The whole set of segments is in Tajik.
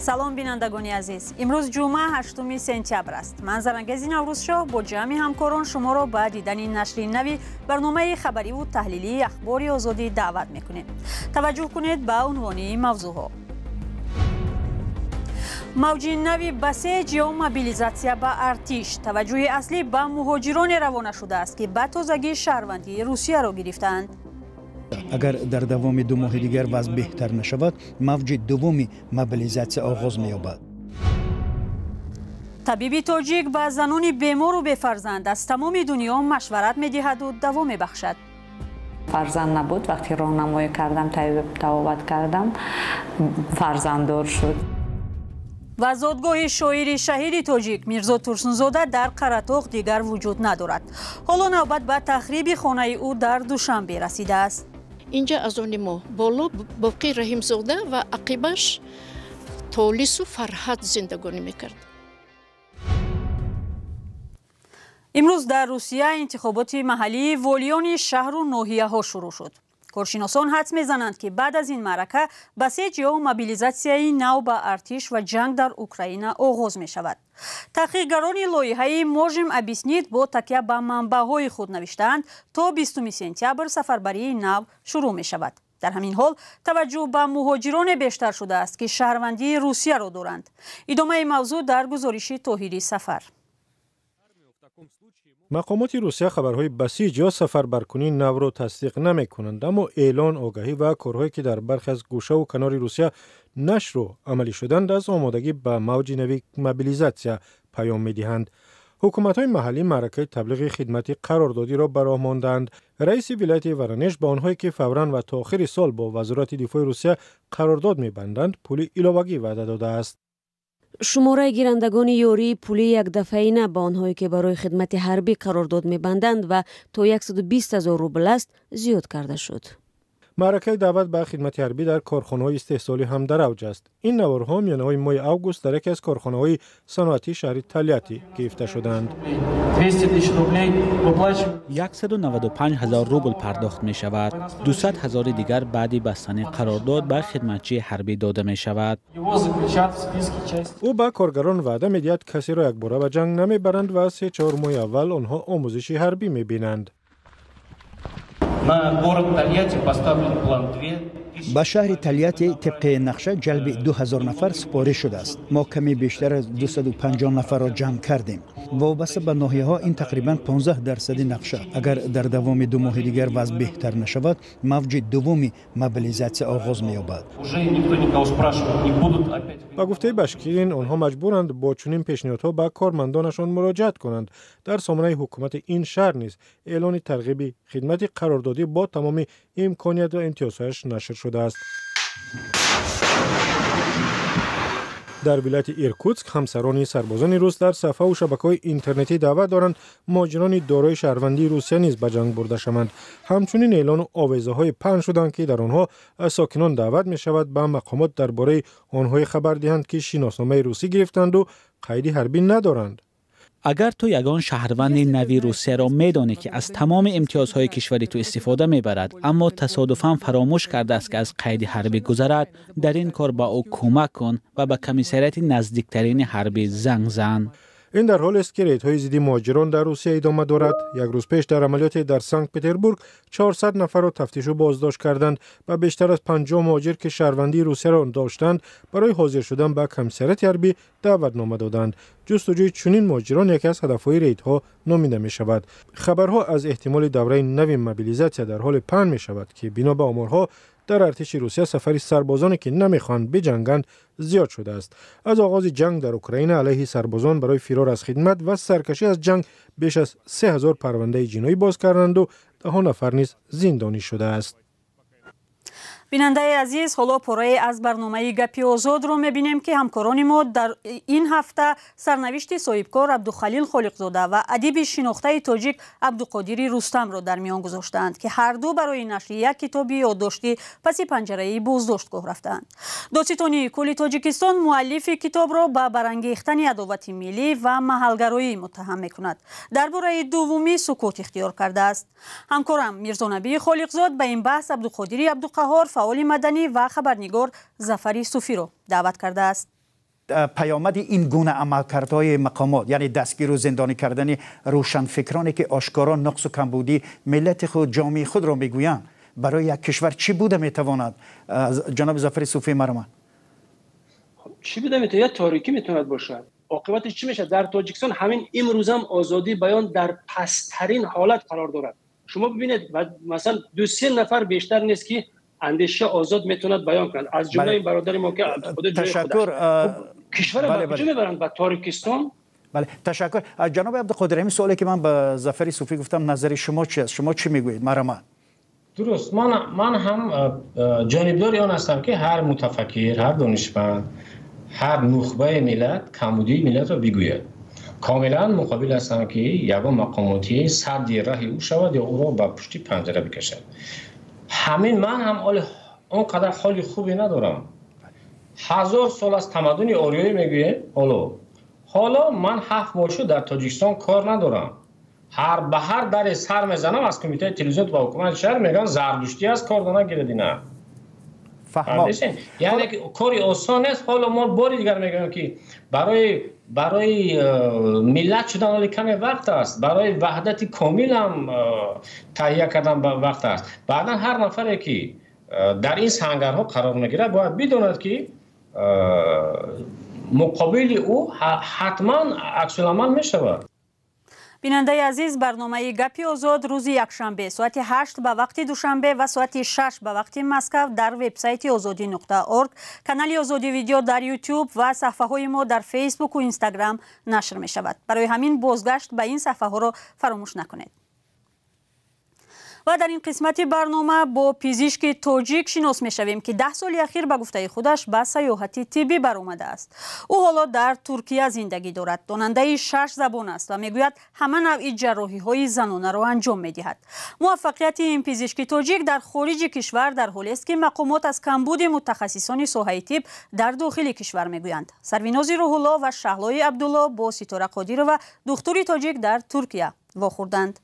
салом бинандагони азиз. имрӯз ҷумъа 8 сентябр аст. ман Зарангези Наврӯзшоҳ бо ҷамъи ҳамкорон шуморо ба дидани нашри нави барномаи хабариву таҳлилии ахбори озодӣ даъват мекунем. таваҷҷӯҳ кунед ба унвони мавзӯъҳо. мавҷи нави басеҷ ё мобилизатсия ба артиш. таваҷҷӯҳи аслӣ ба муҳоҷироне равона шудааст ки ба тозагӣ шаҳрвандии Русияро гирифтаанд. агар дар давоми 2 моҳи дигар вазъ беҳтар нашавад, мавҷи дуввуми мобилизатсия оғоз меёбад. табиби тоҷик ба занони бемору бефарзанд аз тамоми дунё машварат медиҳаду даво мебахшад. фарзанд набуд, вақти роҳнамоӣ кардам, табобат кардам, фарзанддор шуд. ва зодгоҳи шоири шаҳири тоҷик Мирзо Турсунзода дар Қаратоғ дигар вуҷуд надорад. ҳоло навбат ба тахриби хонаи ӯ дар Душанбе расидааст. инҷа аз они мо боло боқӣ Раҳимзода ва ақибаш толису фарҳат зиндагонӣ мекард. имрӯз дар Русия интихоботи маҳаллии волиёни шаҳру ноҳияҳо шурӯъ шуд. коршиносон ҳадс мезананд ки баъд аз ин маърака басеҷ ё мобилизатсияи нав ба артиш ва ҷанг дар Украина оғоз мешавад. таҳқиқгарони лоиҳаи Можем Объяснит бо такя ба манбаъҳои худ навиштаанд то 20 сентябр сафарбарии нав шурӯъ мешавад. дар ҳамин ҳол таваҷҷӯҳ ба муҳоҷироне бештар шудааст ки шаҳрвандии Русияро доранд. идомаи мавзӯъ дар гузориши Тоҳири Сафар. мақомоти Русия хабарҳои басиҷ ё сафарбаркунии навро тасдиқ намекунанд, аммо эълон, огаҳӣ ва корҳое ки дар бархе аз гӯшаву канори Русия нашру амалӣ шуданд, аз омодагӣ ба мавҷи нави мобилизатсия паём медиҳанд. ҳукуматҳои маҳаллӣ маъракаи таблиғи хидмати қарордодиро ба роҳ мондаанд. раиси вилояти Воронеж ба онҳое ки фавран ва то охири сол бо вазорати дифои Русия қарордод мебанданд, пули иловагӣ ваъда додааст. шумораи гирандагони ёрии пули якдафаина ба онҳое ки барои хидмати ҳарбӣ қарордод мебанданд ва то 120 000 рубл аст зиёд карда шуд. маъракаи даъват ба хидмати ҳарбӣ дар корхонаҳои истеҳсолӣ ҳам дар авҷ аст. ин наворҳо миёнаҳои моҳи август дар яке аз корхонаҳои саноатии шаҳри Тольятти гирифта шуданд. 195 000 рубл пардохт мешавад. 200 000 дигар баъди бастани қарордод ба хидматчии ҳарбӣ дода мешавад. ӯ ба коргарон ваъда медиҳад касеро якбора ба ҷанг намебаранд ва 3-4 моҳи аввал онҳо омӯзиши ҳарбӣ мебинанд. ба шаҳри Тольятти тибқи нақша ҷалби 2000 нафар супориш шудааст. мо ками бештар аз 250 нафарро ҷамъ кардем. вобаста ба ноҳияҳо ин тақрибан 15% нақша. агар дар давоми 2 моҳи дигар вазъ беҳтар нашавад, мавҷи дуввуми мобилизатсия оғоз меёбад. ба гуфтаи Башкирин, онҳо маҷбуранд бо чунин пешниҳодҳо ба кормандонашон муроҷиат конанд. дар сомонаи ҳукумати ин шаҳр низ эълони тарғиби хидмати қарордодӣ бо тамоми имконият ва имтиёзҳояш нашр шудааст. дар вилояти Иркутск ҳамсарони сарбозони рус дар сафҳаву шабакаҳои интернетӣ даъват доранд муҳоҷирони дорои шаҳрвандии Русия низ ба ҷанг бурда шаванд. ҳамчунин эълону овезаҳое паҳн шуданд ки дар онҳо аз сокинон даъват мешавад ба мақомот дар бораи онҳое хабар диҳанд ки шиносномаи русӣ гирифтанду қайди ҳарбӣ надоранд. агар ту ягон шаҳрванди нави Русияро медонӣ ки аз тамоми имтиёзҳои кишвари ту истифода мебарад, аммо тасодуфан фаромӯш кардааст ки аз қайди ҳарбӣ гузарад, дар ин кор ба ӯ кӯмак кун ва ба комиссарияти наздиктарини ҳарбӣ занг зан. ин дар ҳоле аст ки рейдҳои зидди муҳоҷирон дар Русия идома дорад. як рӯз пеш дар амалиёте дар Санкт Петербург 400 нафарро тафтишу боздошт карданд ва бештар аз 50 муҳоҷир ки шаҳрвандии Русияро доштанд барои ҳозир шудан ба комиссарияти ҳарбӣ даъватнома доданд. ҷустуҷӯи чунин муҳоҷирон яке аз ҳадафҳои рейдҳо номида мешавад. хабарҳо аз эҳтимоли давраи нави мобилизатсия дар ҳоле паҳн мешавад ки бино ба оморҳо дар артиши Русия сафари сарбозоне ки намехоҳанд биҷанганд зиёд шудааст. аз оғози ҷанг дар Украина алайҳи сарбозон барои фирор аз хидмат ва саркашӣ аз ҷанг беш аз 3000 парвандаи ҷиноӣ боз карданду 10 нафар низ зиндонӣ шудааст. бинандаи азиз, ҳоло пораи аз барномаи гапи озодро мебинем ки ҳамкорони мо дар ин ҳафта сарнавишти соҳибкор Абдухалил Холиқзода ва адиби шинохтаи тоҷик Абдуқодири Рустамро дар миён гузоштаанд ки ҳарду барои нашри як китоби ёддоштӣ паси панҷараи боздоштгоҳ рафтаанд. Додситони кӯли Тоҷикистон муаллифи китобро ба барангехтани адовати миллӣ ва маҳалгароӣ муттаҳам мекунад. дар бораи дуввумӣ сукут ихтиёр кардааст. ҳамкорам Мирзонабии Холиқзод ба ин баҳс Абдуқодири Абдуқаҳҳор фаъоли маданӣ ва хабарнигор Зафари Суфиро даъват кардааст. پیامد این گونه عملکردهای مقامات، یعنی دستگیر و زندانی کردن روشنفکرانی که آشکارا نقص و کمبودی ملت خود، جامعه خود را میگویند، برای یک کشور چی بوده میتواند؟ جناب ظفر صوفی مرمان، چی بوده میتونه؟ یا تاریکی میتواند باشد. عاقبتش چی میشه؟ در تاجیکستان همین امروز هم آزادی بیان در پست‌ترین حالت قرار دارد. شما ببینید مثلا 2-3 نفر بیشتر نیست که اندیشه آزاد میتوند بیان کنند، از جمله این برادر ما که خود جای خودش کشور به کجا میبرند؟ به تاریکستان. بله، تشکر. جناب عبدالقادر، سوالی که من به ظفر صوفی گفتم، نظر شما چی است؟ شما چی میگویید؟ مرمان. درست، من هم جانبدار آن هستم که هر متفکر، هر دانشمند، هر نخبه ملت کمبودی ملت را بگوید. کاملا مقابل هستم که یگان مقاماتی سد راه او شود یا او را به پشتی پنجره بکشد. همین من هم اونقدر حال خوبی ندارم. 1000 سال از تمدن آریایی میگویم. حالا من 7 ماه شد در تاجیکستان کار ندارم. به هر در سر میزنم از کمیته تلویزیون و حکومت شهر میگن زردشتی از کار نگیردی. نه یعنی کاری آسان است. حالا ما باری دیگر میگم که برای ملت شدن حالی کمی وقت است، برای وحدت کامل هم تهیه کردن وقت است. بعدا هر نفری که در این سنگرها قرار میگیره باید بداند که مقابل او حتما عکس العمل میشود. بیننده عزیز، برنامه گپی آزاد روز یکشنبه ساعت 8 به وقت دوشنبه و ساعت 6 به وقت مسکو در وبسایت azadi.org، کانال آزادی ویدیو در یوتیوب و صفحه های ما در فیسبوک و اینستاگرام نشر می شود. برای همین بازگشت به این صفحه ها را فراموش نکنید. و در این قسمت برنامه با پزشک تاجیک شناس می شویم که 10 سال اخیر به گفته خودش به سیاحت طبی برآمده است. او حالا در ترکیه زندگی دارد. داننده 6 زبان است و میگوید همه نوع جراحی های زنانه را انجام می دهد. موفقیت این پزشک تاجیک در خارج کشور در حالی است که مقامات از کمبود متخصصان ساحه طب در داخل کشور میگویند. سرویناز روح الله و شهلای عبدالله با ستاره قادری و دکتر تاجیک در ترکیه واخوردند.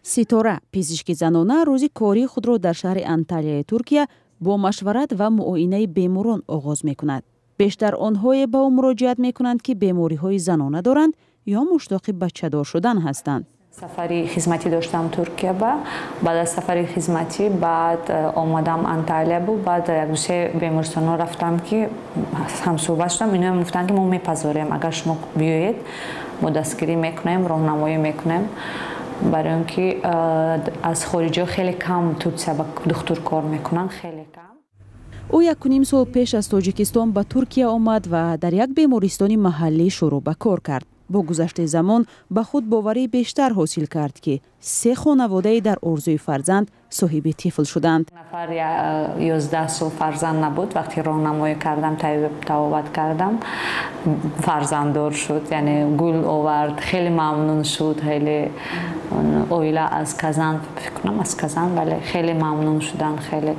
ستاره پزشک زنانه روزی کاری خود را در شهر انتالیای ترکیه با مشورت و معاینه بیماران آغاز می کند. بیشتر آنهای به او مراجعت می کنند که بیماری های زنانه دارند یا مشتاق بچه دار شدن هستند. سفری خدمتی داشتم ترکیه. بعد از سفری خدمتی بعد آمدم انتالیا بود. بعد یک دوسه بیمارستان رفتم که هم صحبت شدم. اینا میگفتن که ما میپذیریم اگر شما بیایید ما دستگیری میکنیم، راهنمایی میکنیم. برای اینکه از خارجی خیلی کم تو سبک دکتر کار میکنن، خیلی کم. او 1.5 سال پیش از تاجیکستان به ترکیه آمد و در یک بیمارستان محلی شروع به کار کرد. با گذشت زمان به خود باوری بیشتر حاصل کرد که 3 خانواده در آرزوی فرزند صاحب طفل شدند. نفر 11 سال فرزند نبود. وقتی راهنمایی کردم، تبابت کردم، فرزنددار شد. یعنی گل آورد، خیلی ممنون شد. خیلی اویلا از کازان، فکر کنم از کازان، ولی خیلی ممنون شدن. خیلی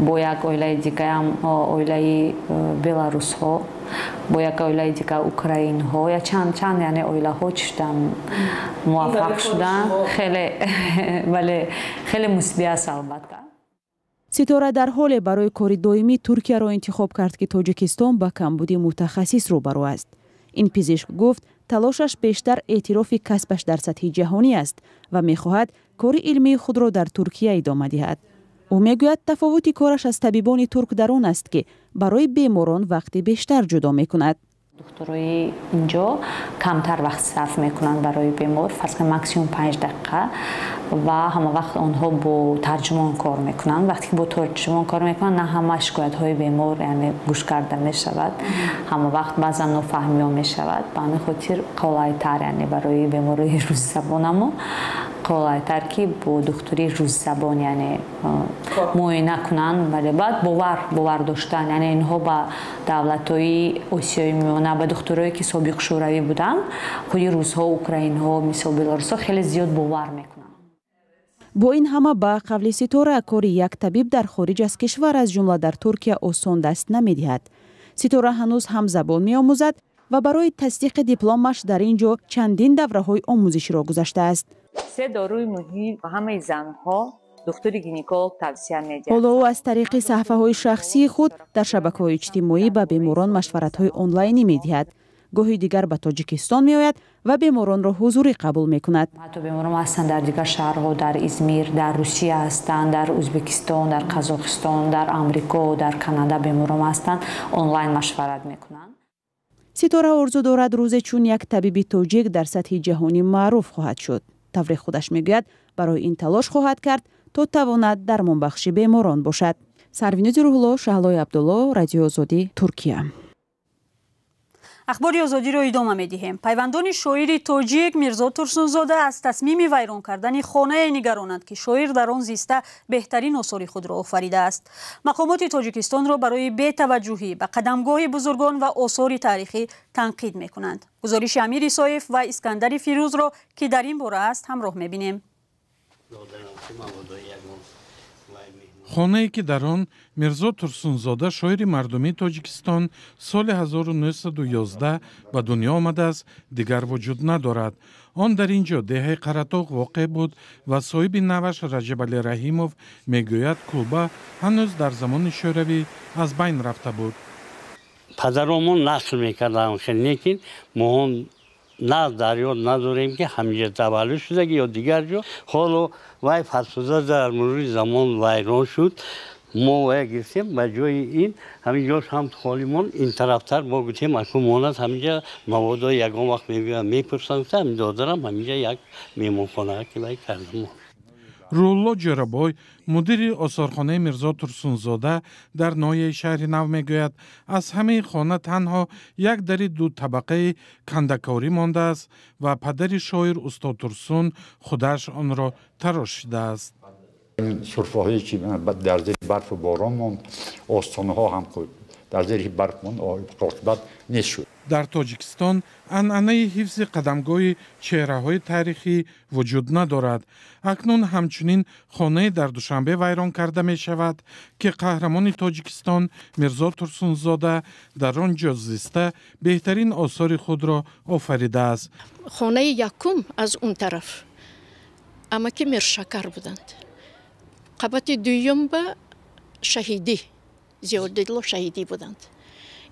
با یک اویلای دیگه هم اویلای بلاروس ها، با یک اویلای دیگه اوکراین ها یا چند یعنی اویلاها شدن موفق شدن. خیلی ولی خیلی مثبت است البته. ستاره در حال برای کار دائمی ترکیه را انتخاب کرد که تاجیکستان با کمبودی متخصص روبرو است. این پزشک گفت تلاشش بیشتر اعتراف کسبش در سطح جهانی است و می‌خواهد کار علمی خود را در ترکیه ادامه دهد. او میگوید تفاوت کارش از طبیبان ترک در آن است که برای بیماران وقت بیشتر جدا می‌کند. دکترای اینجا کمتر وقت صرف میکنن برای بیمار، فرض کن ماکسیمم 5 دقیقه و همه وقت آنها با ترجمان کار میکنن. وقتی که با ترجمان کار میکنن نه همه شکایت های بیمار یعنی گوش کرده میشود، همه وقت بعضا نفهمی ها میشود. به همین خاطر قلایتر یعنی برای بیماری روز زبانمو قلایتر که با دکتری روز زبان یعنی معاینه کنن. ولی بعد باور داشتن یعنی اینها با دولت‌های آسیایی میمونه، با دکترایی که سابق شوروی بودن، خودی روس‌ها، اوکراین‌ها، مثل بلاروس‌ها خیلی زیاد باور میکنن. با این همه با قبل ستاره کار یک طبیب در خارج از کشور از جمله در ترکیه آسان دست نمی‌دهد. ستاره هنوز هم زبان می‌آموزد و برای تصدیق دیپلمش در اینجا چندین دوره‌های آموزشی را گذشته است. 3 داروی مهم و همه زنها دکتر گینکولوگ توصیه می‌دهد. حالا او از طریق صفحه‌های شخصی خود در شبکه‌های اجتماعی به بیماران مشورت‌های آنلاینی می‌دهد. گاهی دیگر به تاجیکستان می‌آید و بیماران را حضوری قبول می‌کند. حتی بیماران هستند در دیگر شهرها، در ازمیر، در روسیه هستند، در ازبکستان، در قزاقستان، در آمریکا، در کانادا بیماران هستند، آنلاین مشورت می‌کنند. ستاره آرزو دارد روزی چون یک طبیب تاجیک در سطح جهانی معروف خواهد شد. تفریح خودش میگوید برای این تلاش خواهد کرد تا تواند درمان بخش بیماران باشد. سروینوز روح‌الله، شهلای عبدالله، رادیو آزادی، ترکیه. اخبار آزادی را ادامه می‌دهیم. پیوندان شاعر تاجیک میرزا ترسونزاده از تصمیم ویران کردن خانه نگرانند که شاعر در آن زیسته بهترین آثار خود را آفریده است. مقامات تاجیکستان را برای بی‌توجهی به قدمگاه بزرگان و آثار تاریخی تنقید می‌کنند. گزارش امیر ایسایف و اسکندر فیروز را که در این باره است همراه می‌بینیم. خانه‌ای که در آن میرزا ترسونزاده شاعر مردمی تاجیکستان سال 1911 به دنیا آمده است دیگر وجود ندارد. آن در اینجا دهه قرطاق واقع بود و صاحب نوش رجب علی رحیموف میگوید کلبه هنوز در زمان شوروی از بین رفته بود. پدرمون نقل میکردن لیکن ما نه در یاد نداریم که همیشه تولد شده یا دیگر جا. حالا وای فرسوده در مرور زمان ویران شد. ما وای گرفتیم به جای این همینجاش هم خالیمون این طرفتر ما گفتیم اکنون ماند همینجا مواد یکان وقت میپرسن گفتم همین دادرم همینجا یک میمانخانه که وای کردم. روح‌الله جرابای مدیر آثارخانه میرزا ترسونزاده در ناحیه شهر نو میگوید از همه خانه تنها یک در دو طبقه کندکاری مانده است و پدر شاعر استاد ترسون خودش آن را تراشیده است. این سرفه‌هایی که در زیر برف و باران ماند، آستانه‌ها هم در زیر برف ماند، عاقبت نیست شد. در تاجیکستان عنعنه حفظ قدمگاه چهره‌های تاریخی وجود ندارد. اکنون همچنین خانه در دوشنبه ویران کرده می شود که قهرمان تاجیکستان میرزا ترسونزاده در آنجا زیسته بهترین آثار خود را آفریده است. خانه یکم از اون طرف اما که میرشکر بودند. قبط دویم به شهیدی زیاددل شهیدی بودند.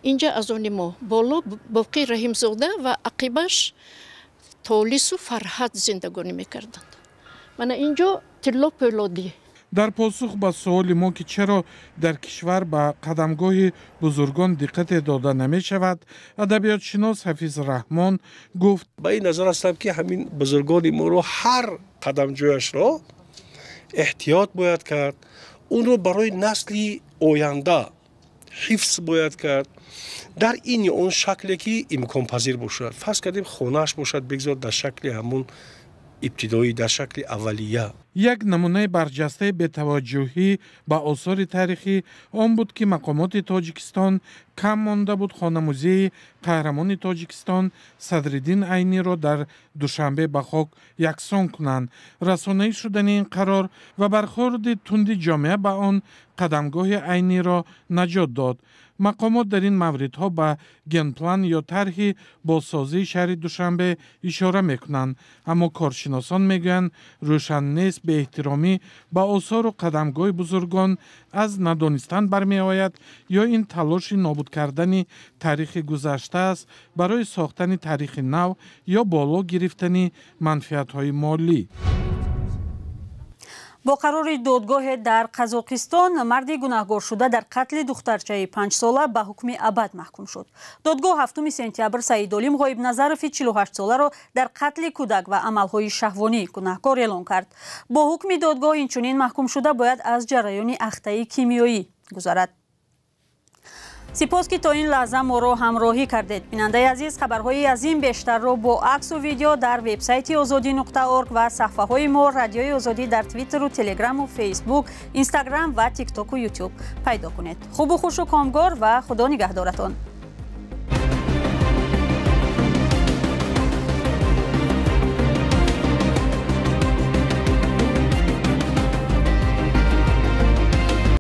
اینجا از آن ما بالا باقی رحیمزاده و عقیبش طالیس و فرهاد زندگانی میکردند. من اینجا طلا پولادی. در پاسخ به سوال ما که چرا در کشور به قدمگاه بزرگان دقت داده نمی شود، ادبیات شناس حفیظ رحمان گفت به این نظر هستم که همین بزرگان ما رو هر قدم جویش را احتیاط باید کرد، اون رو برای نسلی آینده حفظ باید کرد در این اون شکلی که امکان پذیر باشد. فرض کردیم خانه‌اش باشد بگذار در شکل همون ابتدایی، در شکل اولیه. یک نمونه برجسته به توجهی به آثار تاریخی آن بود که مقامات تاجیکستان کم مانده بود خانه‌موزی قهرمان تاجیکستان صدرالدین عینی را در دوشنبه به خاک یکسان کنند. رسانه‌ای شدن این قرار و برخورد تند جامعه به آن قدمگاه عینی را نجات داد. مقامات در این موردها به گنپلان یا طرح بازسازی شهر دوشنبه اشاره میکنند، اما کارشناسان میگویند روشن نیست به احترامی به آثار و قدمگاه بزرگان از ندانستن برمی آید یا این تلاش نابود کردن تاریخ گذشته است برای ساختن تاریخ نو یا بالا گرفتن منفعت‌های مالی. با قرار دادگاه در قزاقستان مردی گناهکار شده در قتل دخترچه 5 ساله به حکم ابد محکوم شد. دادگاه 7 سپتامبر سعیدعلیم غایب نظرف 48 ساله را در قتل کودک و عملهای شهوانی گناهکار اعلام کرد. با حکم دادگاه اینچنین محکوم شده باید از جریان اخته کیمیایی گذرد. سپاس که تا این لحظه ما را همراهی کردید. بیننده عزیز، خبرهای از این بیشتر را با عکس و ویدیو در وبسایت azadi.org و صفحه های ما رادیوی آزادی در توییتر و تلگرام و فیسبوک، اینستاگرام و تیک تاک و یوتیوب پیدا کنید. خوب و خوش و کامگار و خدا نگهدارتان.